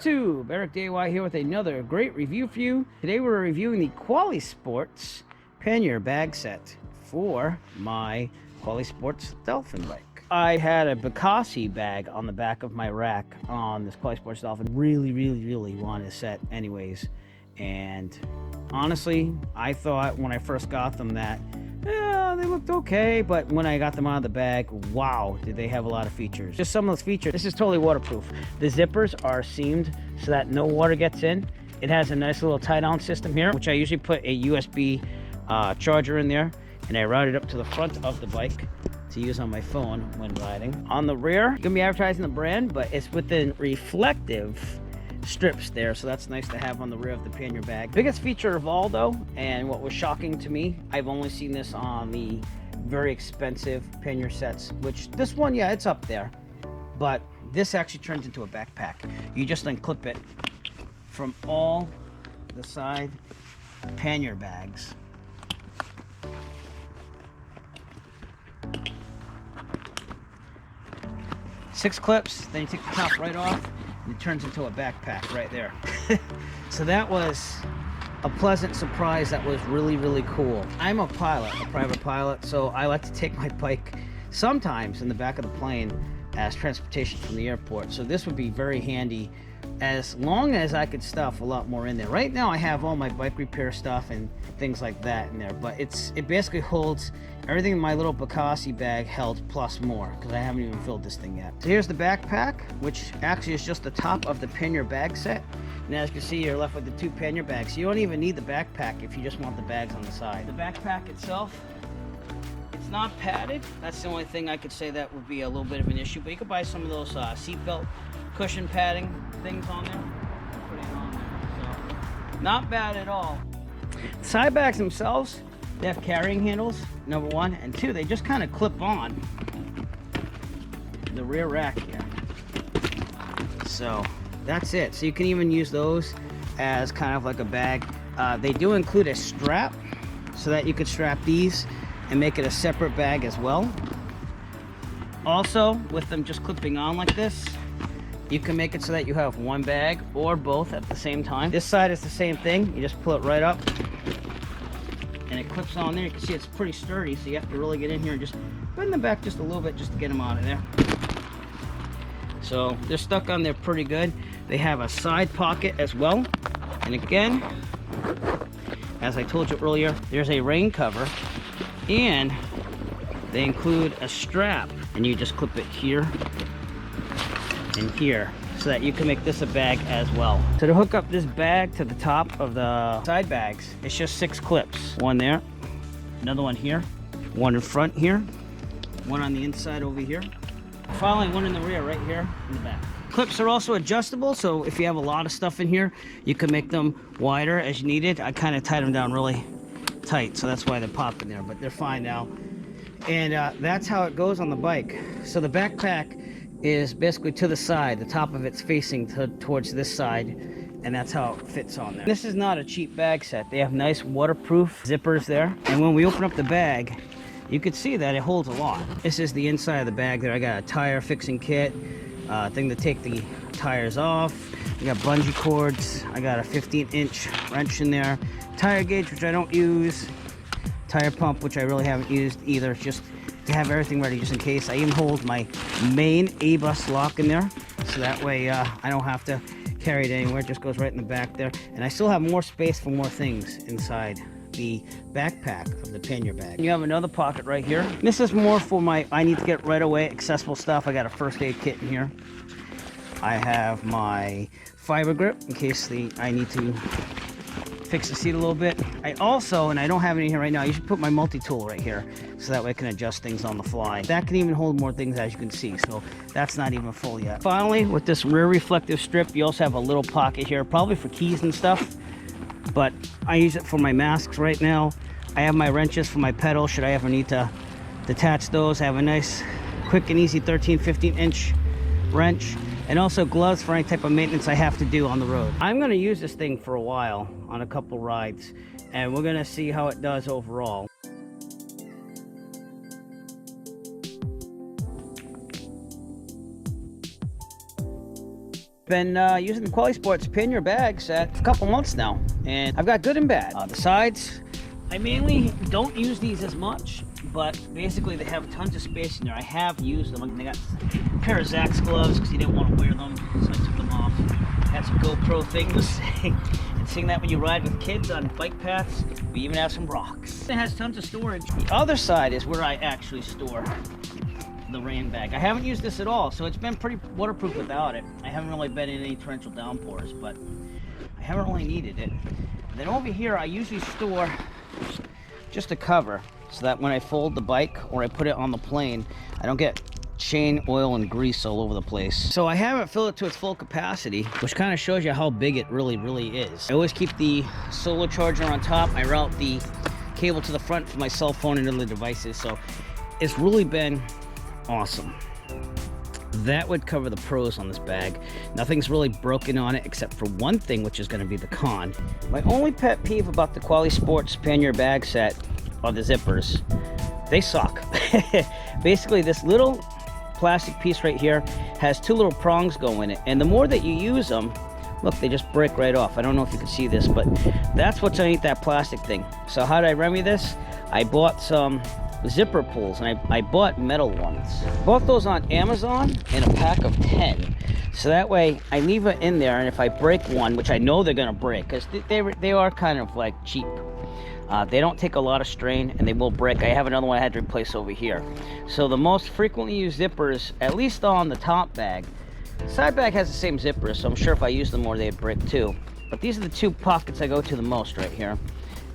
YouTube? Eric DIY here with another great review for you. Today we're reviewing the Qualisports Pannier Bag Set for my Qualisports Dolphin bike. I had a Bacassi bag on the back of my rack on this Qualisports Dolphin. Really wanted a set anyways. And honestly, I thought when I first got them that they looked okay, but when I got them out of the bag, wow, did they have a lot of features. Just some of those features. This is totally waterproof. The zippers are seamed so that no water gets in. It has a nice little tie-down system here, which I usually put a USB charger in there, and I route it up to the front of the bike to use on my phone when riding. On the rear, you're gonna be advertising the brand, but it's within reflective strips there, so that's nice to have on the rear of the pannier bag. Biggest feature of all though, and what was shocking to me, I've only seen this on the very expensive pannier sets, which this one, yeah, it's up there, but this actually turns into a backpack. You just unclip it from all the side pannier bags. Six clips, then you take the top right off, and it turns into a backpack right there. So that was a pleasant surprise. That was really cool. I'm a pilot, a private pilot, so I like to take my bike sometimes in the back of the plane as transportation from the airport. So this would be very handy as long as I could stuff a lot more in there. Right now I have all my bike repair stuff and things like that in there, but it basically holds everything in my little Bacassi bag held plus more, because I haven't even filled this thing yet. So here's the backpack, which actually is just the top of the pannier bag set. And as you can see, you're left with the two pannier bags. You don't even need the backpack if you just want the bags on the side. The backpack itself, it's not padded. That's the only thing I could say that would be a little bit of an issue, but you could buy some of those seatbelt cushion padding things on there. Put it on there. So not bad at all. The side bags themselves, they have carrying handles, number one, and two, they just kind of clip on the rear rack here. So that's it. So you can even use those as kind of like a bag. They do include a strap so that you could strap these and make it a separate bag as well. Also, with them just clipping on like this, you can make it so that you have one bag or both at the same time. This side is the same thing. You just pull it right up and it clips on there. You can see it's pretty sturdy, so you have to really get in here and just bend them back just a little bit just to get them out of there. So they're stuck on there pretty good. They have a side pocket as well. And again, as I told you earlier, there's a rain cover, and they include a strap, and you just clip it here and here so that you can make this a bag as well. So to hook up this bag to the top of the side bags, it's just 6 clips. One there, another one here, one in front here, one on the inside over here, finally one in the rear right here in the back. Clips are also adjustable, so if you have a lot of stuff in here, you can make them wider as you need it. I kind of tied them down really tight, so that's why they're popping there, but they're fine now. And that's how it goes on the bike. So the backpack is basically to the side. The top of it's facing towards this side, and that's how it fits on there. This is not a cheap bag set. They have nice waterproof zippers there, and when we open up the bag, you can see that it holds a lot. This is the inside of the bag there. I got a tire fixing kit, thing to take the tires off. I got bungee cords. I got a 15-inch wrench in there. Tire gauge, which I don't use. Tire pump, which I really haven't used either, just to have everything ready just in case. I even hold my main A-bus lock in there, so that way I don't have to carry it anywhere. It just goes right in the back there. And I still have more space for more things inside the backpack of the pannier bag. You have another pocket right here. This is more for my I need to get right away accessible stuff. I got a first aid kit in here. I have my fiber grip in case I need to fix the seat a little bit. I also, and I don't have it in here right now, you should put my multi-tool right here so that way I can adjust things on the fly. That can even hold more things, as you can see, so that's not even full yet. Finally, with this rear reflective strip, you also have a little pocket here, probably for keys and stuff, but I use it for my masks right now. I have my wrenches for my pedals should I ever need to detach those. I have a nice quick and easy 15-inch wrench, and also gloves for any type of maintenance I have to do on the road. I'm going to use this thing for a while on a couple rides, and we're going to see how it does overall. been using the Qualisports Pannier Bag Set for a couple months now, and I've got good and bad. The sides, I mainly don't use these as much, but basically they have tons of space in there. I have used them. They got a pair of Zach's gloves because he didn't want to wear them, so I took them off. Had some GoPro thing to sing, and sing that when you ride with kids on bike paths. We even have some rocks. It has tons of storage. The other side is where I actually store the rain bag. I haven't used this at all, so it's been pretty waterproof without it. I haven't really been in any torrential downpours, but I haven't really needed it. And then over here, I usually store just a cover so that when I fold the bike or I put it on the plane, I don't get chain oil and grease all over the place. So I haven't filled it to its full capacity, which kind of shows you how big it really is. I always keep the solar charger on top. I route the cable to the front for my cell phone and other devices, so it's really been awesome. That would cover the pros on this bag. Nothing's really broken on it except for one thing, which is going to be the con. My only pet peeve about the Qualisports Pannier Bag Set are the zippers. They suck. Basically, this little plastic piece right here has two little prongs go in it, and the more that you use them, look, they just break right off. I don't know if you can see this, but that's what's underneath that plastic thing. So how did I remedy this? I bought some zipper pulls, and I bought metal ones. Bought those on Amazon in a pack of 10. So that way I leave it in there, and if I break one, which I know they're gonna break, because they are kind of like cheap. They don't take a lot of strain, and they will break. I have another one I had to replace over here. So the most frequently used zippers, at least on the top bag, side bag has the same zippers, so I'm sure if I use them more, they'd break too. But these are the two pockets I go to the most right here.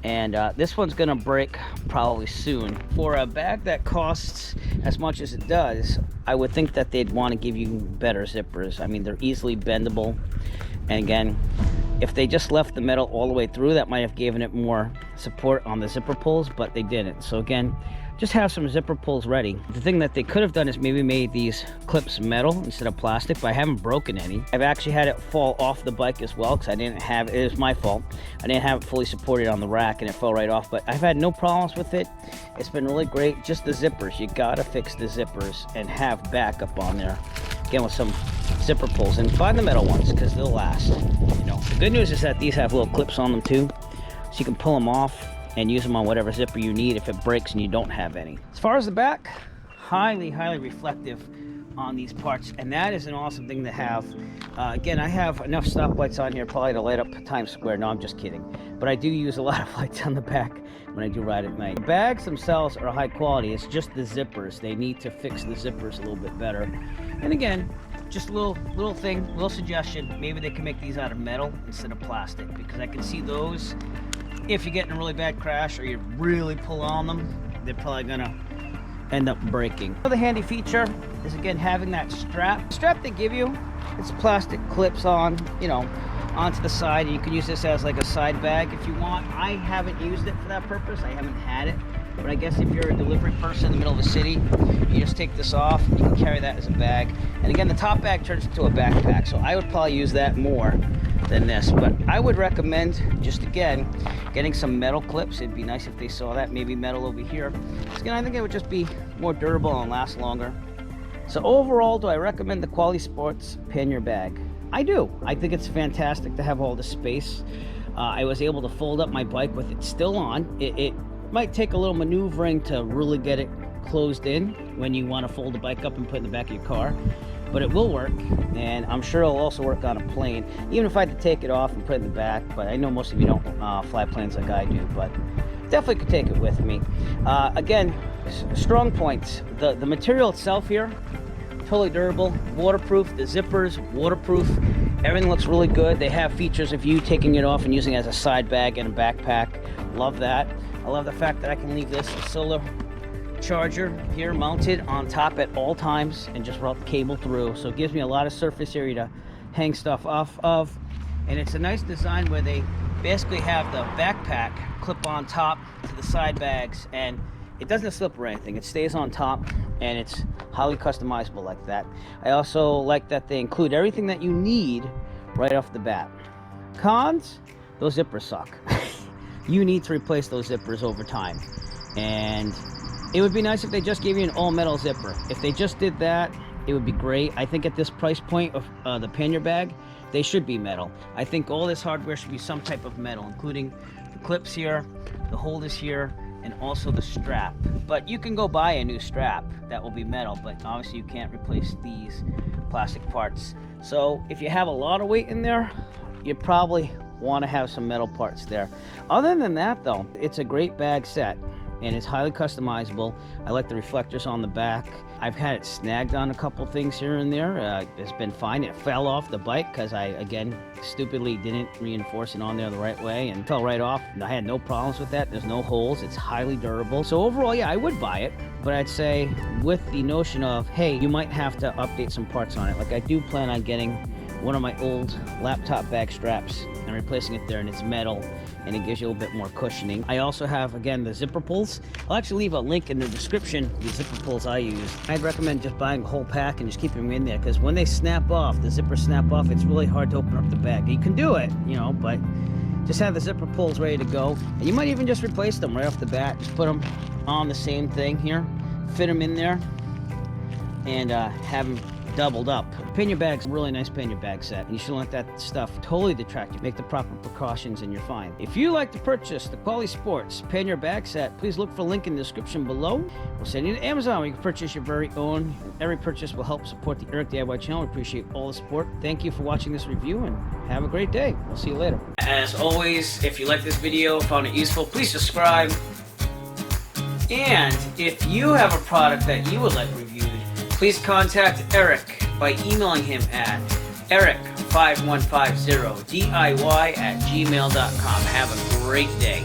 And this one's gonna break probably soon. For a bag that costs as much as it does, I would think that they'd want to give you better zippers. I mean, they're easily bendable, and again, if they just left the metal all the way through, that might have given it more support on the zipper pulls, but they didn't. So again, just have some zipper pulls ready. The thing that they could have done is maybe made these clips metal instead of plastic, but I haven't broken any. I've actually had it fall off the bike as well, because I didn't have it. It was my fault. I didn't have it fully supported on the rack, and it fell right off, but I've had no problems with it. It's been really great. Just the zippers, you gotta fix the zippers and have backup on there. Again, with some zipper pulls, and find the metal ones because they'll last. You know, the good news is that these have little clips on them too, so you can pull them off and use them on whatever zipper you need if it breaks and you don't have any. As far as the back, highly reflective on these parts, and that is an awesome thing to have. Again, I have enough stoplights on here probably to light up Times Square. No, I'm just kidding, but I do use a lot of lights on the back when I do ride at night. The bags themselves are high quality. It's just the zippers. They need to fix the zippers a little bit better. And again, just a little thing, little suggestion. Maybe they can make these out of metal instead of plastic, because I can see those, if you get in a really bad crash or you really pull on them, they're probably gonna end up breaking. Another handy feature is, again, having that strap. The strap they give you, it's plastic clips on, you know, onto the side, and you can use this as like a side bag if you want. I haven't used it for that purpose. I haven't had it, but I guess if you're a delivery person in the middle of the city, you just take this off, you can carry that as a bag. And again, the top bag turns into a backpack, so I would probably use that more than this. But I would recommend, just again, getting some metal clips. It'd be nice if they saw that, maybe metal over here. So again, I think it would just be more durable and last longer. So overall, do I recommend the Qualisports Pannier Bag? I do. I think it's fantastic to have all the space. I was able to fold up my bike with it still on. It might take a little maneuvering to really get it closed in when you want to fold the bike up and put it in the back of your car, but it will work, and I'm sure it'll also work on a plane, even if I had to take it off and put it in the back. But I know most of you don't fly planes like I do, but definitely could take it with me. Again, strong points. The material itself here, totally durable, waterproof. The zippers, waterproof. Everything looks really good. They have features of you taking it off and using it as a side bag and a backpack. Love that. I love the fact that I can leave this solar charger here mounted on top at all times and just route the cable through. So it gives me a lot of surface area to hang stuff off of. And it's a nice design where they basically have the backpack clip on top to the side bags, and it doesn't slip or anything. It stays on top, and it's highly customizable like that. I also like that they include everything that you need right off the bat. Cons, those zippers suck. You need to replace those zippers over time, and it would be nice if they just gave you an all metal zipper. If they just did that, it would be great. I think at this price point of the pannier bag, they should be metal. I think all this hardware should be some type of metal, including the clips here, the holders here, and also the strap. But you can go buy a new strap that will be metal, but obviously you can't replace these plastic parts. So if you have a lot of weight in there, you probably want to have some metal parts there. Other than that though, it's a great bag set and it's highly customizable. I like the reflectors on the back. I've had it snagged on a couple things here and there. It's been fine. It fell off the bike because I, again, stupidly didn't reinforce it on there the right way and fell right off. I had no problems with that. There's no holes. It's highly durable. So overall, yeah, I would buy it. But I'd say with the notion of, hey, you might have to update some parts on it. Like I do plan on getting one of my old laptop bag straps and replacing it there, and it's metal and it gives you a little bit more cushioning. I also have, again, the zipper pulls. I'll actually leave a link in the description, the zipper pulls I use. I'd recommend just buying a whole pack and just keeping them in there, because when they snap off, the zippers snap off, it's really hard to open up the bag. You can do it, you know, but just have the zipper pulls ready to go. And you might even just replace them right off the bat. Just put them on the same thing here, fit them in there, and have them doubled up. Pannier bag's a really nice pannier bag set, and you shouldn't let that stuff totally detract you. Make the proper precautions and you're fine. If you like to purchase the Qualisports Pannier Bag Set, please look for a link in the description below. We'll send you to Amazon where you can purchase your very own. Every purchase will help support the Eric DIY channel. We appreciate all the support. Thank you for watching this review and have a great day. We'll see you later. As always, if you like this video, found it useful, please subscribe. And if you have a product that you would like reviewed, please contact Eric by emailing him at eric5150diy@gmail.com. Have a great day.